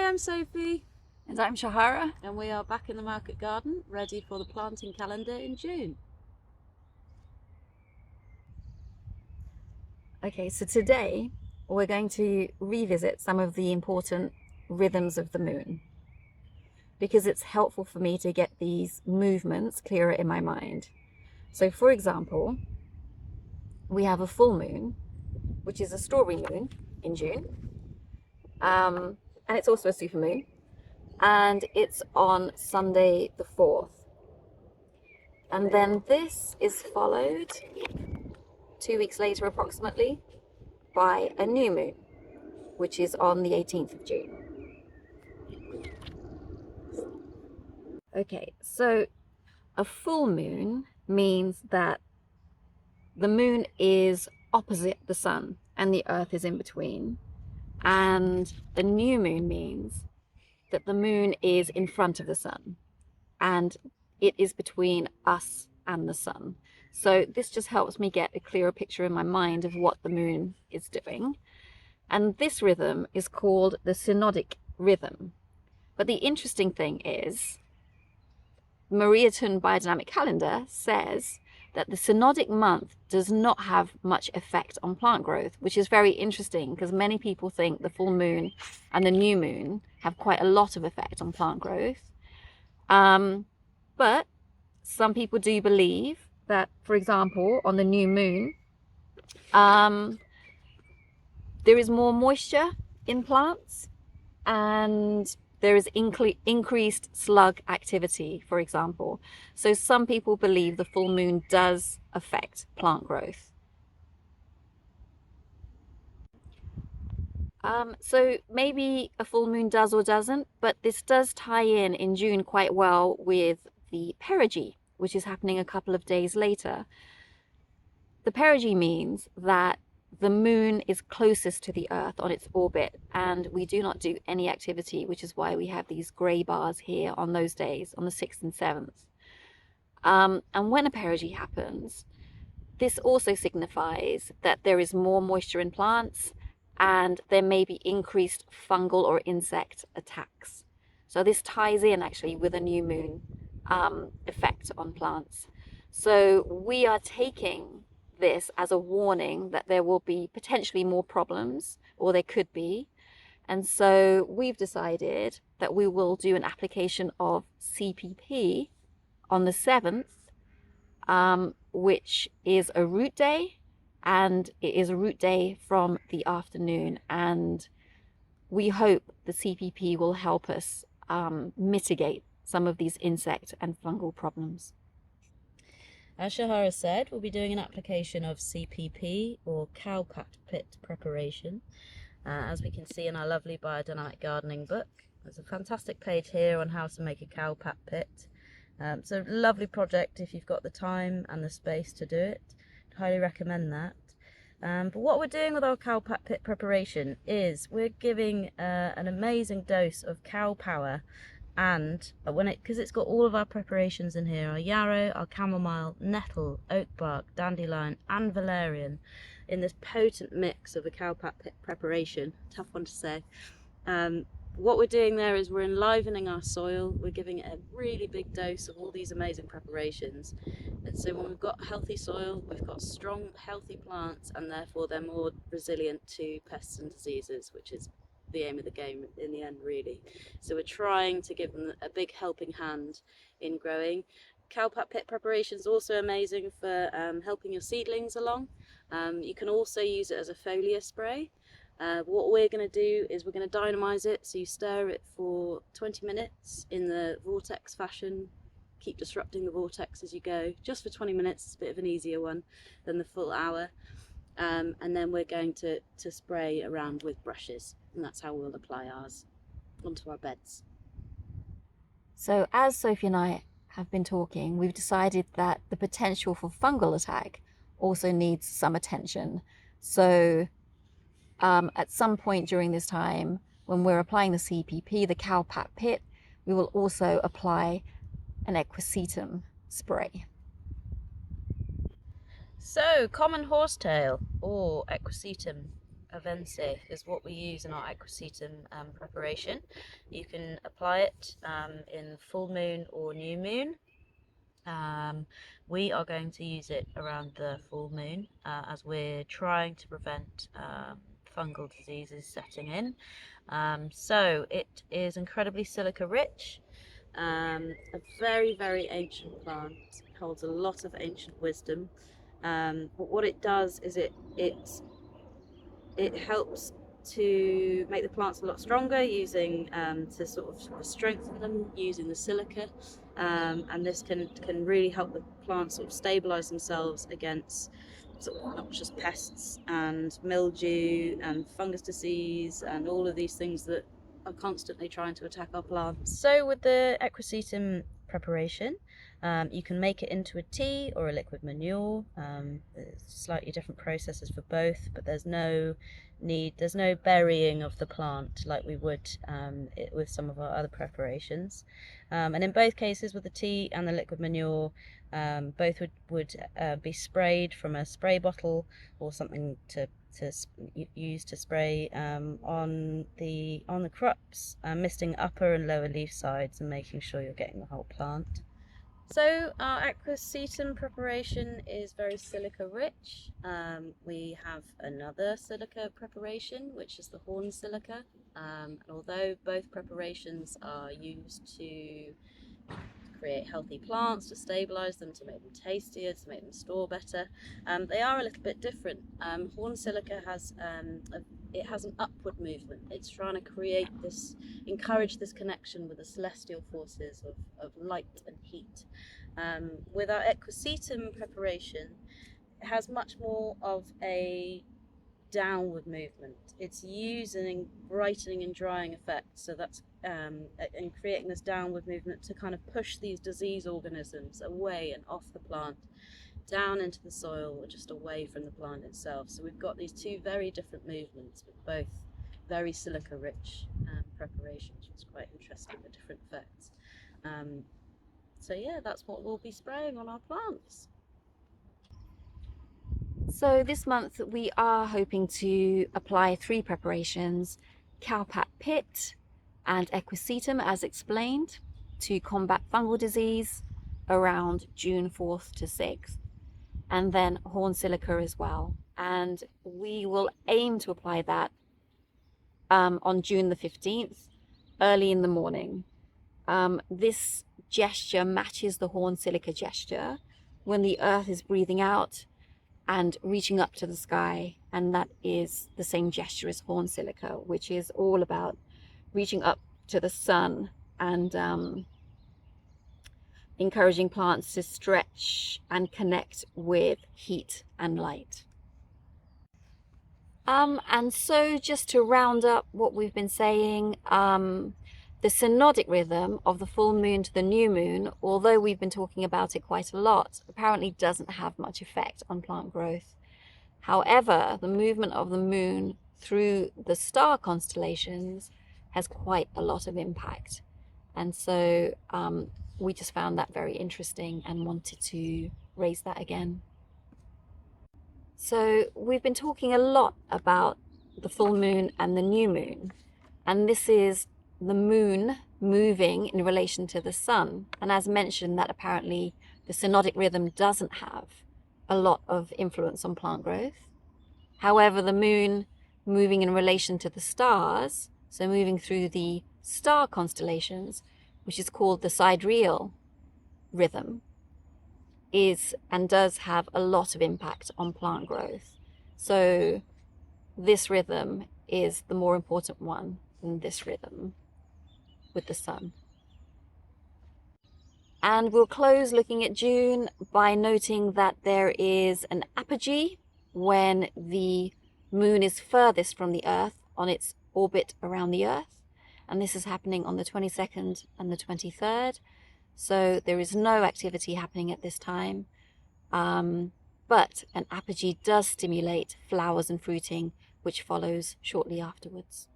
Hi, I'm Sophie. And I'm Shahara. And we are back in the market garden, ready for the planting calendar in June. Okay, so today we're going to revisit some of the important rhythms of the moon because it's helpful for me to get these movements clearer in my mind. So for example, we have a full moon, which is a strawberry moon in June. And it's also a supermoon. And it's on Sunday the 4th. And then this is followed 2 weeks later approximately by a new moon, which is on the 18th of June. Okay, so a full moon means that the moon is opposite the sun and the earth is in between. And the new moon means that the moon is in front of the sun and it is between us and the sun. So this just helps me get a clearer picture in my mind of what the moon is doing. And this rhythm is called the Synodic rhythm. But the interesting thing is, Mariaton Biodynamic Calendar says that the Synodic month does not have much effect on plant growth, which is very interesting because many people think the full moon and the new moon have quite a lot of effect on plant growth. But some people do believe that, for example, on the new moon, there is more moisture in plants and there is increased slug activity, for example. So some people believe the full moon does affect plant growth. So maybe a full moon does or doesn't, but this does tie in June quite well with the perigee, which is happening a couple of days later. The perigee means that the moon is closest to the earth on its orbit and we do not do any activity, which is why we have these grey bars here on those days, on the 6th and 7th. And when a perigee happens, this also signifies that there is more moisture in plants and there may be increased fungal or insect attacks. So this ties in actually with a new moon effect on plants. So we are taking this as a warning that there will be potentially more problems, or there could be. And so we've decided that we will do an application of CPP on the 7th, which is a root day, and it is a root day from the afternoon. And we hope the CPP will help us mitigate some of these insect and fungal problems. As Shahara said, we'll be doing an application of CPP, or cow pit preparation. As we can see in our lovely biodynamic gardening book, there's a fantastic page here on how to make a cow pit. It's a lovely project if you've got the time and the space to do it. I'd highly recommend that. But what we're doing with our cow pit preparation is we're giving an amazing dose of cow power, and because it's got all of our preparations in here, our yarrow, our chamomile, nettle, oak bark, dandelion and valerian, in this potent mix of a cow pit preparation. Tough one to say. What we're doing there is we're enlivening our soil, we're giving it a really big dose of all these amazing preparations. And so when we've got healthy soil, we've got strong, healthy plants, and therefore they're more resilient to pests and diseases, which is the aim of the game in the end, really. So we're trying to give them a big helping hand in growing. Cow pit preparation is also amazing for helping your seedlings along. You can also use it as a foliar spray. What we're going to do is we're going to dynamize it, so you stir it for 20 minutes in the vortex fashion. Keep disrupting the vortex as you go, just for 20 minutes. It's a bit of an easier one than the full hour. And then we're going to spray around with brushes, and that's how we'll apply ours onto our beds. So as Sophie and I have been talking, we've decided that the potential for fungal attack also needs some attention. So at some point during this time, when we're applying the CPP, the cow pit, we will also apply an Equisetum spray. So, common horsetail or Equisetum Avense is what we use in our Equisetum preparation. You can apply it in full moon or new moon. We are going to use it around the full moon as we're trying to prevent fungal diseases setting in. So it is incredibly silica rich, a very, very ancient plant, holds a lot of ancient wisdom. But what it does is it helps to make the plants a lot stronger, using to sort of strengthen them using the silica, and this can really help the plants sort of stabilize themselves against sort of noxious pests and mildew and fungus disease and all of these things that are constantly trying to attack our plants. So with the Equisetum preparation, you can make it into a tea or a liquid manure. There's slightly different processes for both, but there's no burying of the plant like we would with some of our other preparations. And in both cases, with the tea and the liquid manure, both would be sprayed from a spray bottle or something to use to spray on the crops, misting upper and lower leaf sides and making sure you're getting the whole plant. So our Equisetum preparation is very silica rich. We have another silica preparation, which is the horn silica. And although both preparations are used to create healthy plants, to stabilize them, to make them tastier, to make them store better, they are a little bit different. Horn silica has it has an upward movement. It's trying to encourage this connection with the celestial forces of light and heat. With our Equisetum preparation, it has much more of a downward movement. It's using brightening and drying effects, so that's and creating this downward movement to kind of push these disease organisms away and off the plant, down into the soil, or just away from the plant itself. So we've got these two very different movements, but both very silica rich preparations. It's quite interesting, the different effects. So yeah, that's what we'll be spraying on our plants. So this month we are hoping to apply 3 preparations: cowpat pit and Equisetum, as explained, to combat fungal disease around June 4th to 6th, and then horn silica as well. And we will aim to apply that on June the 15th, early in the morning. This gesture matches the horn silica gesture when the earth is breathing out and reaching up to the sky, and that is the same gesture as horn silica, which is all about reaching up to the sun and encouraging plants to stretch and connect with heat and light. And so just to round up what we've been saying, the synodic rhythm of the full moon to the new moon, although we've been talking about it quite a lot, apparently doesn't have much effect on plant growth. However, the movement of the moon through the star constellations has quite a lot of impact. And so we just found that very interesting and wanted to raise that again. So we've been talking a lot about the full moon and the new moon, and this is the moon moving in relation to the sun. And as mentioned, that apparently the synodic rhythm doesn't have a lot of influence on plant growth. However, the moon moving in relation to the stars, so moving through the star constellations, which is called the sidereal rhythm, is and does have a lot of impact on plant growth. So this rhythm is the more important one than this rhythm with the sun. And we'll close looking at June by noting that there is an apogee when the moon is furthest from the Earth on its orbit around the Earth, and this is happening on the 22nd and the 23rd. So there is no activity happening at this time, but an apogee does stimulate flowers and fruiting, which follows shortly afterwards.